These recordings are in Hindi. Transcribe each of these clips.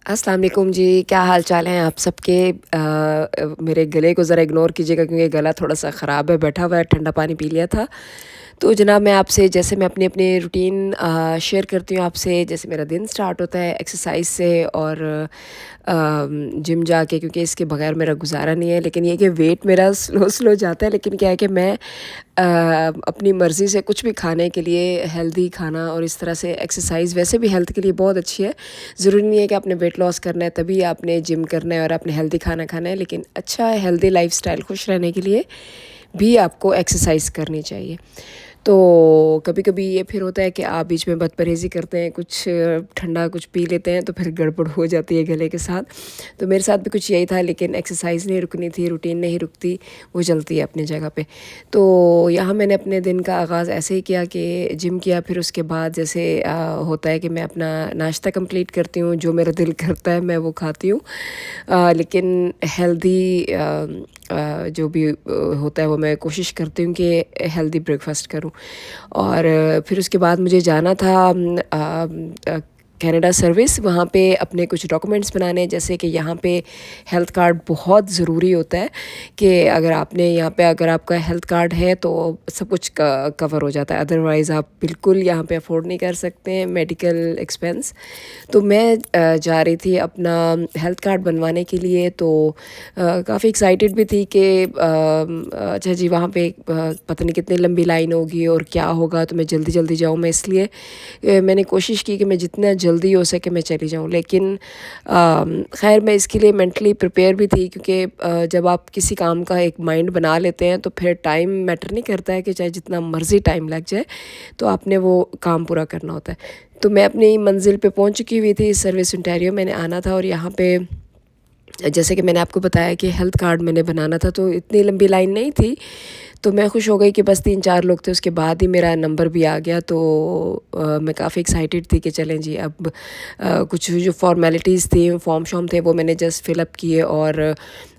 अस्सलाम वालेकुम जी, क्या हाल चाल हैं आप सबके। मेरे गले को ज़रा इग्नोर कीजिएगा क्योंकि गला थोड़ा-सा ख़राब है, बैठा हुआ है, ठंडा पानी पी लिया था। तो जनाब मैं आपसे जैसे मैं अपनी-अपनी रूटीन शेयर करती हूँ आपसे, जैसे मेरा दिन स्टार्ट होता है एक्सरसाइज से और जिम जाके, क्योंकि इसके बगैर मेरा गुज़ारा नहीं है। लेकिन ये कि वेट मेरा स्लो स्लो जाता है, लेकिन क्या है कि मैं अपनी मर्ज़ी से कुछ भी खाने के लिए हेल्दी खाना और इस तरह से एक्सरसाइज वैसे भी हेल्थ के लिए बहुत अच्छी है। ज़रूरी नहीं है कि आपने वेट लॉस करना है तभी आपने जिम करना है और आपने हेल्दी खाना खाना है, लेकिन अच्छा हेल्दी लाइफ़स्टाइल खुश रहने के लिए भी आपको एक्सरसाइज करनी चाहिए। तो कभी-कभी ये फिर होता है कि आप बीच में बदपरहेज़ी करते हैं, कुछ ठंडा कुछ पी लेते हैं तो फिर गड़बड़ हो जाती है गले के साथ। तो मेरे साथ भी कुछ यही था, लेकिन एक्सरसाइज़ नहीं रुकनी थी, रूटीन नहीं रुकती, वो चलती है अपनी जगह पे। तो यहाँ मैंने अपने दिन का आगाज़ ऐसे ही किया कि जिम किया, फिर उसके बाद जैसे होता है कि मैं अपना नाश्ता कंप्लीट करती हूँ, जो मेरा दिल करता है मैं वो खाती हूँ। लेकिन हेल्दी जो भी होता है वो मैं कोशिश करती हूँ कि हेल्दी ब्रेकफास्ट करूँ। और फिर उसके बाद मुझे जाना था कनाडा सर्विस, वहाँ पे अपने कुछ डॉक्यूमेंट्स बनाने, जैसे कि यहाँ पे हेल्थ कार्ड बहुत ज़रूरी होता है कि अगर आपने यहाँ पे अगर आपका हेल्थ कार्ड है तो सब कुछ कवर हो जाता है, अदरवाइज़ आप बिल्कुल यहाँ पे अफोर्ड नहीं कर सकते हैं मेडिकल एक्सपेंस। तो मैं जा रही थी अपना हेल्थ कार्ड बनवाने के लिए, तो काफ़ी एक्साइटेड भी थी कि अच्छा जी वहाँ पे पता नहीं कितनी लंबी लाइन होगी और क्या होगा, तो मैं जल्दी जल्दी जाऊँ। मैं इसलिए मैंने कोशिश की कि मैं जितना जल्दी हो सके मैं चली जाऊँ, लेकिन खैर मैं इसके लिए मेंटली प्रिपेयर भी थी, क्योंकि जब आप किसी काम का एक माइंड बना लेते हैं तो फिर टाइम मैटर नहीं करता है कि चाहे जितना मर्ज़ी टाइम लग जाए, तो आपने वो काम पूरा करना होता है। तो मैं अपनी मंज़िल पे पहुंच चुकी हुई थी, सर्विस ओंटारियो मैंने आना था, और यहाँ पे जैसे कि मैंने आपको बताया कि हेल्थ कार्ड मैंने बनाना था, तो इतनी लंबी लाइन नहीं थी। तो मैं खुश हो गई कि बस 3-4 लोग थे, उसके बाद ही मेरा नंबर भी आ गया। तो मैं काफ़ी एक्साइटेड थी कि चलें जी अब कुछ जो फ़ॉर्मेलिटीज़ थी, फॉर्म शॉर्म थे, वो मैंने जस्ट फ़िलअप किए और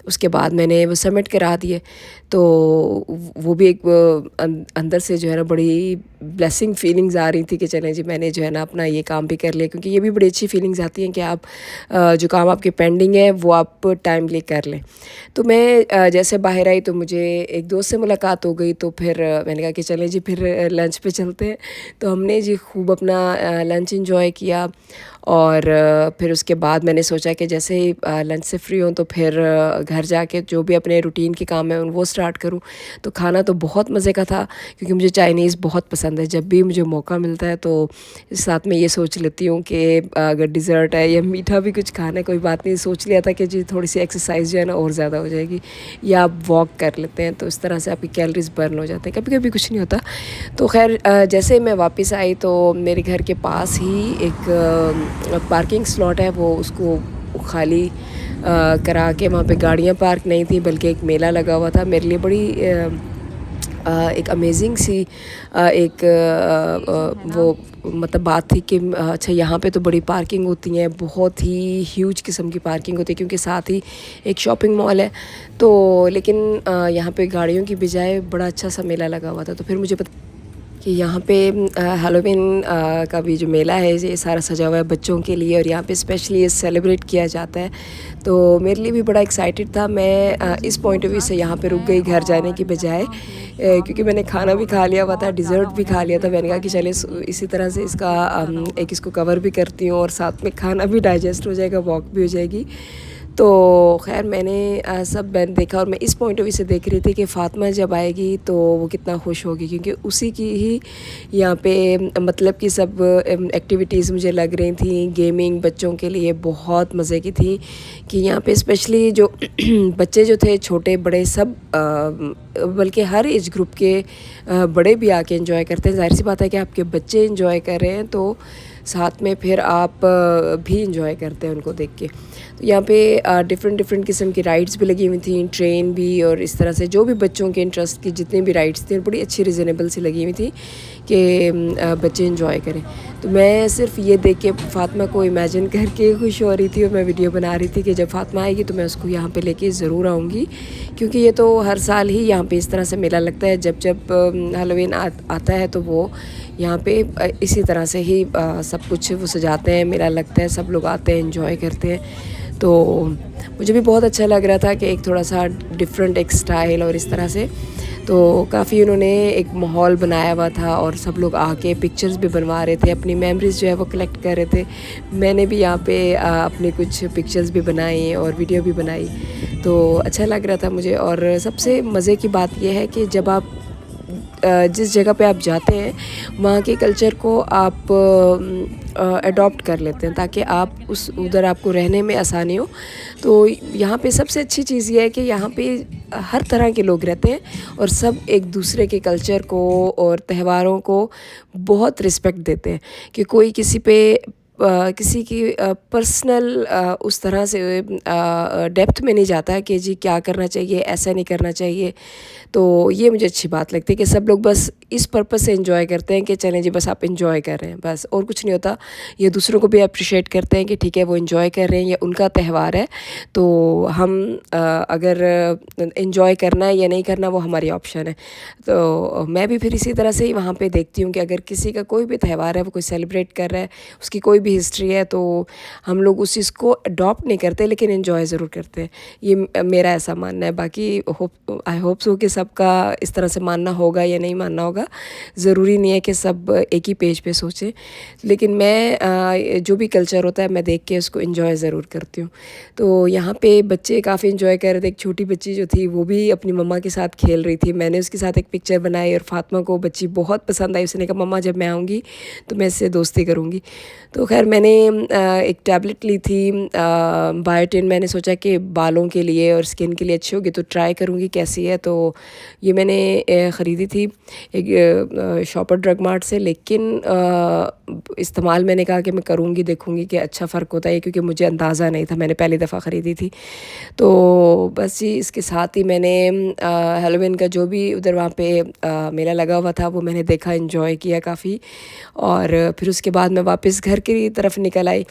उसके बाद मैंने वो सबमिट करा दिए। तो वो भी एक अंदर से जो है ना बड़ी ब्लेसिंग फीलिंग्स आ रही थी कि चलें जी मैंने जो है ना अपना ये काम भी कर लिया, क्योंकि ये भी बड़ी अच्छी फीलिंग्स आती हैं कि आप जो काम आपके पेंडिंग है वो आप टाइमली कर लें। तो मैं जैसे बाहर आई तो मुझे एक दोस्त से मुलाकात हो गई, तो फिर मैंने कहा कि चलें जी फिर लंच पे चलते हैं। तो हमने जी खूब अपना लंच एंजॉय किया, और फिर उसके बाद मैंने सोचा कि जैसे ही लंच से फ्री हूँ तो फिर घर जाके जो भी अपने रूटीन के काम है वो स्टार्ट करूँ। तो खाना तो बहुत मज़े का था, क्योंकि मुझे चाइनीज़ बहुत पसंद है। जब भी मुझे मौका मिलता है तो साथ में ये सोच लेती हूँ कि अगर डिज़र्ट है या मीठा भी कुछ खाना है, कोई बात नहीं, सोच लिया था कि जी थोड़ी सी एक्सरसाइज जो है ना और ज़्यादा हो जाएगी, या आप वॉक कर लेते हैं तो इस तरह से आपकी कैलोरीज बर्न हो जाते हैं। कभी कभी कुछ नहीं होता। तो खैर जैसे मैं वापस आई तो मेरे घर के पास ही एक पार्किंग स्लॉट है, वो उसको खाली करा के, वहाँ पे गाड़ियाँ पार्क नहीं थी बल्कि एक मेला लगा हुआ था। मेरे लिए बड़ी एक अमेजिंग सी एक वो मतलब बात थी कि अच्छा यहाँ पे तो बड़ी पार्किंग होती हैं, बहुत ही ह्यूज किस्म की पार्किंग होती है, क्योंकि साथ ही एक शॉपिंग मॉल है। तो लेकिन यहाँ पे गाड़ियों की बजाय बड़ा अच्छा सा मेला लगा हुआ था। तो फिर मुझे पता कि यहाँ पे हैलोवीन का भी जो मेला है ये सारा सजा हुआ है बच्चों के लिए, और यहाँ पे स्पेशली ये सेलिब्रेट किया जाता है। तो मेरे लिए भी बड़ा एक्साइटेड था। मैं इस पॉइंट ऑफ व्यू से यहाँ पे रुक गई घर जाने की बजाय, क्योंकि मैंने खाना भी खा लिया हुआ था, डिज़र्ट भी खा लिया था। मैंने कहा कि चले इसी तरह से इसका एक इसको कवर भी करती हूँ और साथ में खाना भी डाइजेस्ट हो जाएगा, वॉक भी हो जाएगी। तो खैर मैंने सब मैंने देखा, और मैं इस पॉइंट ऑफ व्यू से देख रही थी कि फ़ातिमा जब आएगी तो वो कितना खुश होगी, क्योंकि उसी की ही यहाँ पे मतलब कि सब एक्टिविटीज़ मुझे लग रही थी। गेमिंग बच्चों के लिए बहुत मज़े की थी, कि यहाँ पे स्पेशली जो बच्चे जो थे छोटे बड़े सब बल्कि हर एज ग्रुप के बड़े भी आके एंजॉय करते हैं। ज़ाहिर सी बात है कि आपके बच्चे एंजॉय कर रहे हैं तो साथ में फिर आप भी इंजॉय करते हैं उनको देख के। तो यहाँ पे डिफरेंट किस्म की राइड्स भी लगी हुई थी, ट्रेन भी, और इस तरह से जो भी बच्चों के इंटरेस्ट की जितनी भी राइड्स थी बड़ी अच्छी रिजनेबल सी लगी हुई थी कि बच्चे इंजॉय करें। तो मैं सिर्फ ये देख के फ़ातिमा को इमेजिन करके खुश हो रही थी, और मैं वीडियो बना रही थी कि जब फ़ातिमा आएगी तो मैं उसको यहाँ पे लेके ज़रूर आऊँगी, क्योंकि ये तो हर साल ही यहाँ पे इस तरह से मेला लगता है। जब जब हैलोवीन आता है तो वो यहाँ पे इसी तरह से ही सब कुछ वो सजाते हैं, मेला लगता है, सब लोग आते हैं, एंजॉय करते हैं। तो मुझे भी बहुत अच्छा लग रहा था कि एक थोड़ा-सा डिफरेंट एक स्टाइल और इस तरह से, तो काफ़ी उन्होंने एक माहौल बनाया हुआ था और सब लोग आके पिक्चर्स भी बनवा रहे थे, अपनी मेमोरीज़ जो है वो कलेक्ट कर रहे थे। मैंने भी यहाँ पे अपनी कुछ पिक्चर्स भी बनाई और वीडियो भी बनाई, तो अच्छा लग रहा था मुझे। और सबसे मज़े की बात ये है कि जब आप जिस जगह पे आप जाते हैं वहाँ के कल्चर को आप अडॉप्ट कर लेते हैं, ताकि आप उस उधर आपको रहने में आसानी हो। तो यहाँ पे सबसे अच्छी चीज़ ये है कि यहाँ पे हर तरह के लोग रहते हैं और सब एक दूसरे के कल्चर को और त्योहारों को बहुत रिस्पेक्ट देते हैं, कि कोई किसी पे किसी की पर्सनल उस तरह से डेप्थ में नहीं जाता है कि जी क्या करना चाहिए, ऐसा नहीं करना चाहिए। तो ये मुझे अच्छी बात लगती है कि सब लोग बस इस पर्पस से एंजॉय करते हैं कि चलें जी बस आप एंजॉय कर रहे हैं, बस और कुछ नहीं होता। ये दूसरों को भी अप्रिशिएट करते हैं कि ठीक है वो एंजॉय कर रहे हैं, ये उनका त्यौहार है, तो हम अगर एंजॉय करना है या नहीं करना वो हमारी ऑप्शन है। तो मैं भी फिर इसी तरह से ही वहाँ पे देखती हूँ कि अगर किसी का कोई भी त्यौहार है, वो कोई सेलिब्रेट कर रहा है, उसकी कोई भी हिस्ट्री है, तो हम लोग उस चीज़ को अडॉप्ट नहीं करते लेकिन एंजॉय ज़रूर करते हैं। ये मेरा ऐसा मानना है। बाकी आई होप सो कि सबका इस तरह से मानना होगा या नहीं मानना होगा, ज़रूरी नहीं है कि सब एक ही पेज पे सोचें, लेकिन मैं जो भी कल्चर होता है मैं देख के उसको एंजॉय ज़रूर करती हूँ। तो यहाँ पे बच्चे काफ़ी एंजॉय कर रहे थे। एक छोटी बच्ची जो थी वो भी अपनी मम्मा के साथ खेल रही थी, मैंने उसके साथ एक पिक्चर बनाई और फ़ातिमा को बच्ची बहुत पसंद आई। उसने कहा मम्मा जब मैं आऊँगी तो मैं इससे दोस्ती करूँगी। तो खैर मैंने एक टैबलेट ली थी बायोटिन, मैंने सोचा कि बालों के लिए और स्किन के लिए अच्छी होगी तो ट्राई करूँगी कैसी है। तो ये मैंने ख़रीदी थी एक शॉपर ड्रग मार्ट से, लेकिन इस्तेमाल मैंने कहा कि मैं करूँगी, देखूँगी कि अच्छा फ़र्क होता है, क्योंकि मुझे अंदाज़ा नहीं था, मैंने पहली दफ़ा ख़रीदी थी। तो बस जी इसके साथ ही मैंने हैलोवीन का जो भी उधर वहाँ पे मेला लगा हुआ था वो मैंने देखा, एंजॉय किया काफ़ी। और फिर उसके बाद मैं वापस घर की तरफ निकल आई,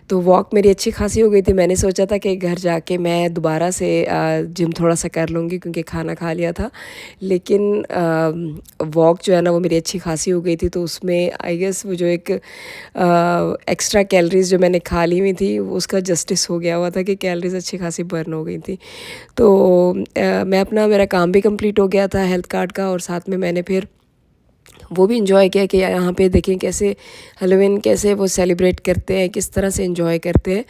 तो वॉक मेरी अच्छी खासी हो गई थी। मैंने सोचा था कि घर जाके मैं दोबारा से जिम थोड़ा सा कर लूँगी क्योंकि खाना खा लिया था, लेकिन वॉक जो है ना वो मेरी अच्छी खासी हो गई थी। तो उसमें आई गेस वो जो एक एक्स्ट्रा कैलोरीज़ जो मैंने खा ली हुई थी उसका जस्टिस हो गया हुआ था कि कैलोरीज़ अच्छी खासी बर्न हो गई थी। तो मैं अपना मेरा काम भी कंप्लीट हो गया था हेल्थ कार्ड का, और साथ में मैंने फिर वो भी एंजॉय किया कि यहाँ पे देखें कैसे हैलोवीन कैसे वो सेलिब्रेट करते हैं, किस तरह से एंजॉय करते हैं।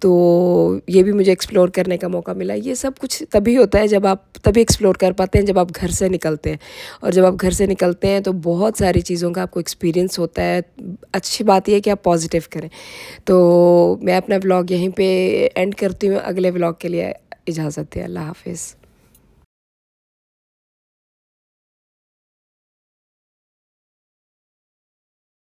तो ये भी मुझे एक्सप्लोर करने का मौका मिला। ये सब कुछ तभी होता है जब आप तभी एक्सप्लोर कर पाते हैं जब आप घर से निकलते हैं, और जब आप घर से निकलते हैं तो बहुत सारी चीज़ों का आपको एक्सपीरियंस होता है। अच्छी बात यह है कि आप पॉजिटिव करें। तो मैं अपना व्लॉग यहीं पे एंड करती हूँ, अगले व्लॉग के लिए इजाज़त है। अल्लाह हाफ़िज़।